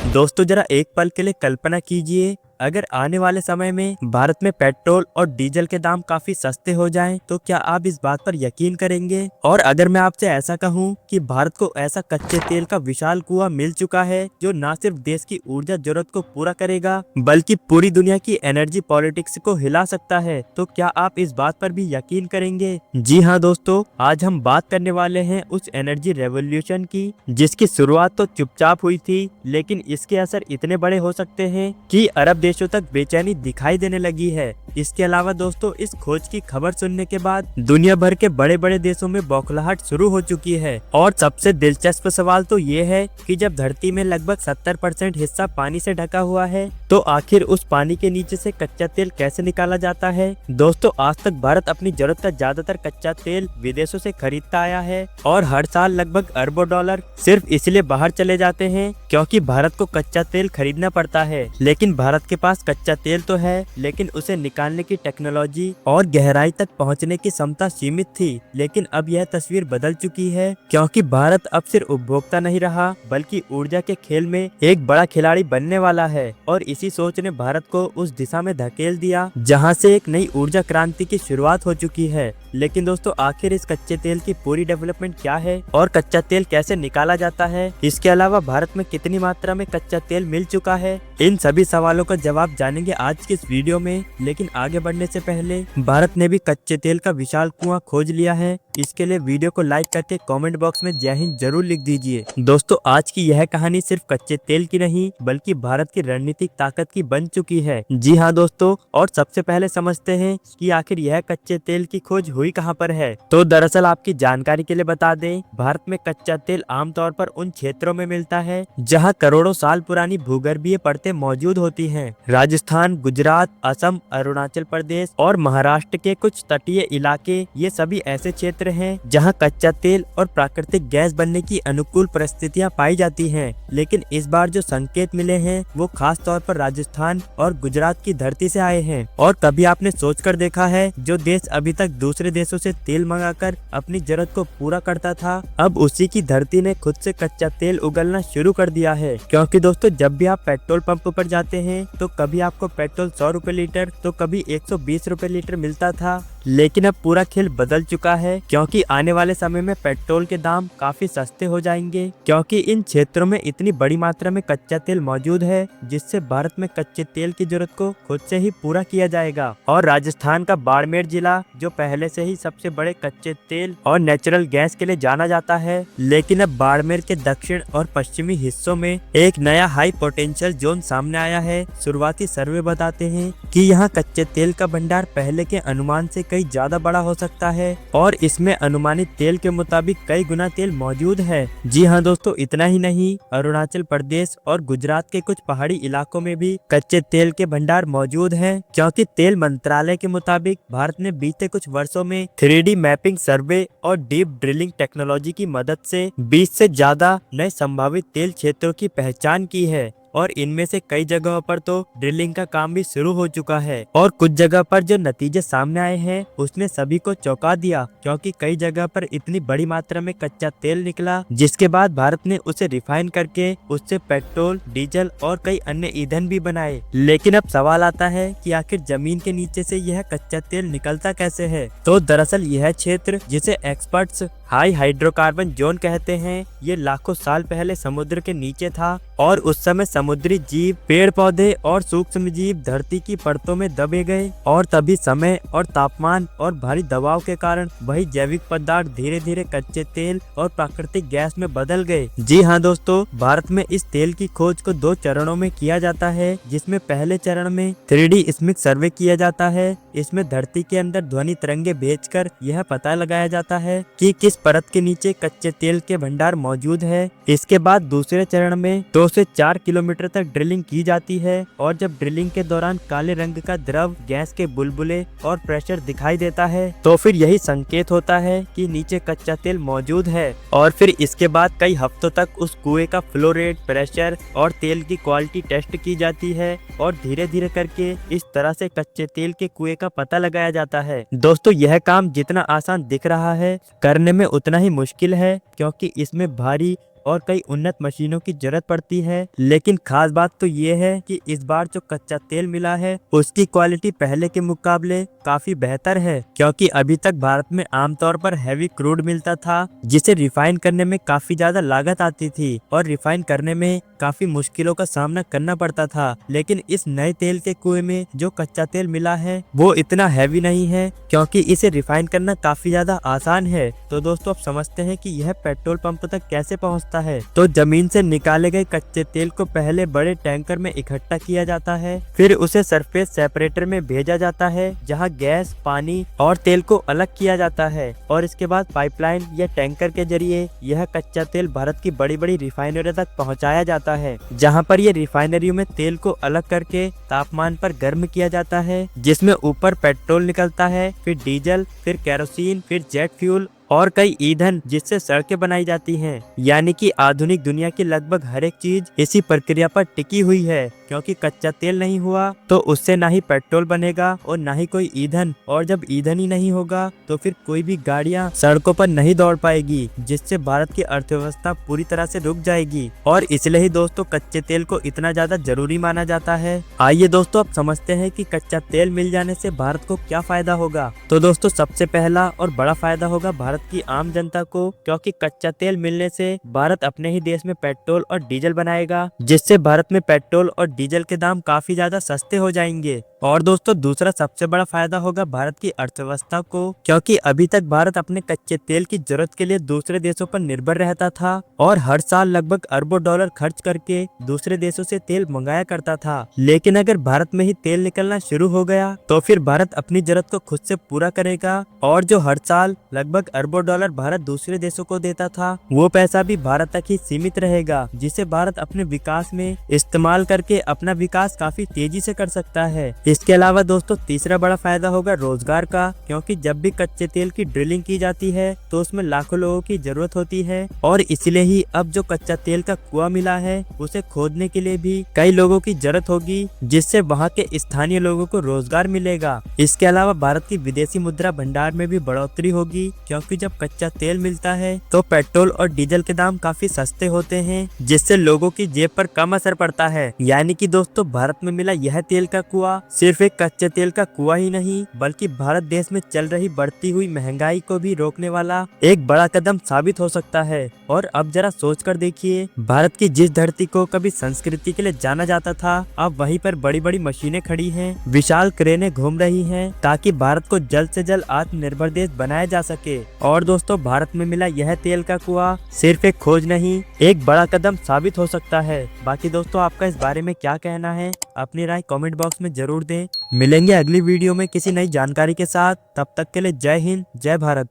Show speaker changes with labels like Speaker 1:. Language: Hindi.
Speaker 1: दोस्तों जरा एक पल के लिए कल्पना कीजिए, अगर आने वाले समय में भारत में पेट्रोल और डीजल के दाम काफी सस्ते हो जाएं, तो क्या आप इस बात पर यकीन करेंगे? और अगर मैं आपसे ऐसा कहूं कि भारत को ऐसा कच्चे तेल का विशाल कुआं मिल चुका है जो न सिर्फ देश की ऊर्जा जरूरत को पूरा करेगा बल्कि पूरी दुनिया की एनर्जी पॉलिटिक्स को हिला सकता है, तो क्या आप इस बात पर भी यकीन करेंगे? जी हाँ दोस्तों, आज हम बात करने वाले हैं उस एनर्जी रेवोल्यूशन की जिसकी शुरुआत तो चुपचाप हुई थी, लेकिन इसके असर इतने बड़े हो सकते हैं कि अरब देशों तक बेचैनी दिखाई देने लगी है। इसके अलावा दोस्तों, इस खोज की खबर सुनने के बाद दुनिया भर के बड़े बड़े देशों में बौखलाहट शुरू हो चुकी है। और सबसे दिलचस्प सवाल तो ये है कि जब धरती में लगभग 70% हिस्सा पानी से ढका हुआ है, तो आखिर उस पानी के नीचे से कच्चा तेल कैसे निकाला जाता है? दोस्तों, आज तक भारत अपनी जरूरत का ज्यादातर कच्चा तेल विदेशों से खरीदता आया है और हर साल लगभग अरबों डॉलर सिर्फ इसलिए बाहर चले जाते हैं क्योंकि भारत को कच्चा तेल खरीदना पड़ता है। लेकिन भारत के पास कच्चा तेल तो है, लेकिन उसे निकालने की टेक्नोलॉजी और गहराई तक पहुंचने की क्षमता सीमित थी। लेकिन अब यह तस्वीर बदल चुकी है क्योंकि भारत अब सिर्फ उपभोक्ता नहीं रहा बल्कि ऊर्जा के खेल में एक बड़ा खिलाड़ी बनने वाला है। और इसी सोच ने भारत को उस दिशा में धकेल दिया जहां से एक नई ऊर्जा क्रांति की शुरुआत हो चुकी है। लेकिन दोस्तों, आखिर इस कच्चे तेल की पूरी डेवलपमेंट क्या है और कच्चा तेल कैसे निकाला जाता है? इसके अलावा भारत में कितनी मात्रा में कच्चा तेल मिल चुका है? इन सभी सवालों का जवाब जानेंगे आज की इस वीडियो में। लेकिन आगे बढ़ने से पहले, भारत ने भी कच्चे तेल का विशाल कुआं खोज लिया है। इसके लिए वीडियो को लाइक करके कमेंट बॉक्स में जय हिंद जरूर लिख दीजिए। दोस्तों, आज की यह कहानी सिर्फ कच्चे तेल की नहीं बल्कि भारत की रणनीतिक ताकत की बन चुकी है। जी हाँ दोस्तों, और सबसे पहले समझते हैं कि आखिर यह कच्चे तेल की खोज हुई कहाँ पर है। तो दरअसल आपकी जानकारी के लिए बता दें, भारत में कच्चा तेल आमतौर पर उन क्षेत्रों में मिलता है जहाँ करोड़ों साल पुरानी भूगर्भीय परतें मौजूद होती हैं। राजस्थान, गुजरात, असम, अरुणाचल प्रदेश और महाराष्ट्र के कुछ तटीय इलाके, ये सभी ऐसे क्षेत्र हैं जहाँ कच्चा तेल और प्राकृतिक गैस बनने की अनुकूल परिस्थितियाँ पाई जाती हैं। लेकिन इस बार जो संकेत मिले हैं वो खास तौर पर राजस्थान और गुजरात की धरती से आए हैं। और कभी आपने सोचकर देखा है, जो देश अभी तक दूसरे देशों से तेल मंगाकर अपनी जरूरत को पूरा करता था, अब उसी की धरती ने खुद से कच्चा तेल उगलना शुरू कर दिया है। क्योंकि दोस्तों, जब भी आप पेट्रोल पंप पर जाते हैं तो कभी आपको पेट्रोल 100 रुपए लीटर तो कभी 120 रुपए लीटर मिलता था। लेकिन अब पूरा खेल बदल चुका है क्योंकि आने वाले समय में पेट्रोल के दाम काफी सस्ते हो जाएंगे, क्योंकि इन क्षेत्रों में इतनी बड़ी मात्रा में कच्चा तेल मौजूद है जिससे भारत में कच्चे तेल की जरूरत को खुद से ही पूरा किया जाएगा। और राजस्थान का बाड़मेर जिला, जो पहले से ही सबसे बड़े कच्चे तेल और नेचुरल गैस के लिए जाना जाता है, लेकिन अब बाड़मेर के दक्षिण और पश्चिमी हिस्सों में एक नया हाई पोटेंशियल जोन सामने आया है। शुरुआती सर्वे बताते हैं कि यहाँ कच्चे तेल का भंडार पहले के अनुमान से कई ज्यादा बड़ा हो सकता है और इसमें अनुमानित तेल के मुताबिक कई गुना तेल मौजूद है। जी हाँ दोस्तों, इतना ही नहीं, अरुणाचल प्रदेश और गुजरात के कुछ पहाड़ी इलाकों में भी कच्चे तेल के भंडार मौजूद हैं, क्योंकि तेल मंत्रालय के मुताबिक भारत ने बीते कुछ वर्षों में 3D मैपिंग सर्वे और डीप ड्रिलिंग टेक्नोलॉजी की मदद से 20 से ज्यादा नए संभावित तेल क्षेत्रों की पहचान की है। और इनमें से कई जगहों पर तो ड्रिलिंग का काम भी शुरू हो चुका है। और कुछ जगह पर जो नतीजे सामने आए हैं उसने सभी को चौंका दिया, क्योंकि कई जगह पर इतनी बड़ी मात्रा में कच्चा तेल निकला जिसके बाद भारत ने उसे रिफाइन करके उससे पेट्रोल, डीजल और कई अन्य ईंधन भी बनाए। लेकिन अब सवाल आता है कि आखिर जमीन के नीचे से यह कच्चा तेल निकलता कैसे है? तो दरअसल यह क्षेत्र, जिसे एक्सपर्ट्स हाई हाइड्रोकार्बन जोन कहते हैं, ये लाखों साल पहले समुद्र के नीचे था और उस समय समुद्री जीव, पेड़ पौधे और सूक्ष्म जीव धरती की परतों में दबे गए और तभी समय और तापमान और भारी दबाव के कारण वही जैविक पदार्थ धीरे धीरे कच्चे तेल और प्राकृतिक गैस में बदल गए। जी हाँ दोस्तों, भारत में इस तेल की खोज को 2 चरणों में किया जाता है, जिसमें पहले चरण में 3D स्मिक सर्वे किया जाता है। इसमें धरती के अंदर ध्वनि तरंगे भेजकर यह पता लगाया जाता है कि किस परत के नीचे कच्चे तेल के भंडार मौजूद है। इसके बाद दूसरे चरण में 2 से 4 किलोमीटर तक ड्रिलिंग की जाती है और जब ड्रिलिंग के दौरान काले रंग का द्रव, गैस के बुलबुले और प्रेशर दिखाई देता है तो फिर यही संकेत होता है कि नीचे कच्चा तेल मौजूद है। और फिर इसके बाद कई हफ्तों तक उस कुएं का फ्लो रेट, प्रेशर और तेल की क्वालिटी टेस्ट की जाती है और धीरे धीरे करके इस तरह से कच्चे तेल के कुएं का पता लगाया जाता है। दोस्तों, यह काम जितना आसान दिख रहा है, करने में उतना ही मुश्किल है, क्योंकि इसमें भारी और कई उन्नत मशीनों की जरूरत पड़ती है। लेकिन खास बात तो ये है कि इस बार जो कच्चा तेल मिला है उसकी क्वालिटी पहले के मुकाबले काफी बेहतर है, क्योंकि अभी तक भारत में आमतौर पर हैवी क्रूड मिलता था जिसे रिफाइन करने में काफी ज्यादा लागत आती थी और रिफाइन करने में काफी मुश्किलों का सामना करना पड़ता था। लेकिन इस नए तेल के कुएं में जो कच्चा तेल मिला है वो इतना हैवी नहीं है, क्योंकि इसे रिफाइन करना काफी ज्यादा आसान है। तो दोस्तों आप समझते हैं कि यह पेट्रोल पंप तक कैसे पहुंचता है। तो जमीन से निकाले गए कच्चे तेल को पहले बड़े टैंकर में इकट्ठा किया जाता है, फिर उसे सरफेस सेपरेटर में भेजा जाता है जहां गैस, पानी और तेल को अलग किया जाता है, और इसके बाद पाइपलाइन या टैंकर के जरिए यह कच्चा तेल भारत की बड़ी बड़ी रिफाइनरी तक पहुंचाया जाता है, जहां पर ये रिफाइनरियों में तेल को अलग करके तापमान पर गर्म किया जाता है, जिसमें ऊपर पेट्रोल निकलता है, फिर डीजल, फिर केरोसिन, फिर जेट फ्यूल और कई ईंधन जिससे सड़कें बनाई जाती हैं। यानी कि आधुनिक दुनिया की लगभग हर एक चीज इसी प्रक्रिया पर टिकी हुई है, क्योंकि कच्चा तेल नहीं हुआ तो उससे ना ही पेट्रोल बनेगा और ना ही कोई ईंधन, और जब ईंधन ही नहीं होगा तो फिर कोई भी गाड़ियां सड़कों पर नहीं दौड़ पाएगी, जिससे भारत की अर्थव्यवस्था पूरी तरह से रुक जाएगी। और इसलिए ही दोस्तों कच्चे तेल को इतना ज्यादा जरूरी माना जाता है। आइए दोस्तों अब समझते हैं कि कच्चा तेल मिल जाने से भारत को क्या फायदा होगा। तो दोस्तों सबसे पहला और बड़ा फायदा होगा भारत की आम जनता को, क्योंकि कच्चा तेल मिलने से भारत अपने ही देश में पेट्रोल और डीजल बनाएगा, जिससे भारत में पेट्रोल और डीजल के दाम काफी ज्यादा सस्ते हो जाएंगे। और दोस्तों दूसरा सबसे बड़ा फायदा होगा भारत की अर्थव्यवस्था को, क्योंकि अभी तक भारत अपने कच्चे तेल की जरूरत के लिए दूसरे देशों पर निर्भर रहता था और हर साल लगभग अरबों डॉलर खर्च करके दूसरे देशों से तेल मंगाया करता था। लेकिन अगर भारत में ही तेल निकलना शुरू हो गया तो फिर भारत अपनी जरूरत को खुद से पूरा करेगा, और जो हर साल लगभग अरबों डॉलर भारत दूसरे देशों को देता था वो पैसा भी भारत तक ही सीमित रहेगा, जिसे भारत अपने विकास में इस्तेमाल करके अपना विकास काफी तेजी से कर सकता है। इसके अलावा दोस्तों तीसरा बड़ा फायदा होगा रोजगार का, क्योंकि जब भी कच्चे तेल की ड्रिलिंग की जाती है तो उसमें लाखों लोगों की जरूरत होती है, और इसलिए ही अब जो कच्चा तेल का कुआं मिला है उसे खोदने के लिए भी कई लोगों की जरूरत होगी, जिससे वहां के स्थानीय लोगों को रोजगार मिलेगा। इसके अलावा भारत की विदेशी मुद्रा भंडार में भी बढ़ोतरी होगी, क्योंकि जब कच्चा तेल मिलता है तो पेट्रोल और डीजल के दाम काफी सस्ते होते हैं, जिससे लोगों की जेब पर कम असर पड़ता है। यानी कि दोस्तों भारत में मिला यह तेल का कुआं सिर्फ एक कच्चे तेल का कुआं ही नहीं, बल्कि भारत देश में चल रही बढ़ती हुई महंगाई को भी रोकने वाला एक बड़ा कदम साबित हो सकता है। और अब जरा सोच कर देखिए, भारत की जिस धरती को कभी संस्कृति के लिए जाना जाता था, अब वहीं पर बड़ी बड़ी मशीनें खड़ी हैं, विशाल क्रेनें घूम रही हैं, ताकि भारत को जल्द से जल्द आत्मनिर्भर देश बनाया जा सके। और दोस्तों भारत में मिला यह तेल का कुआं सिर्फ एक खोज नहीं, एक बड़ा कदम साबित हो सकता है। बाकी दोस्तों आपका इस बारे में क्या कहना है, अपनी राय कमेंट बॉक्स में जरूर दें। मिलेंगे अगली वीडियो में किसी नई जानकारी के साथ, तब तक के लिए जय हिंद, जय भारत।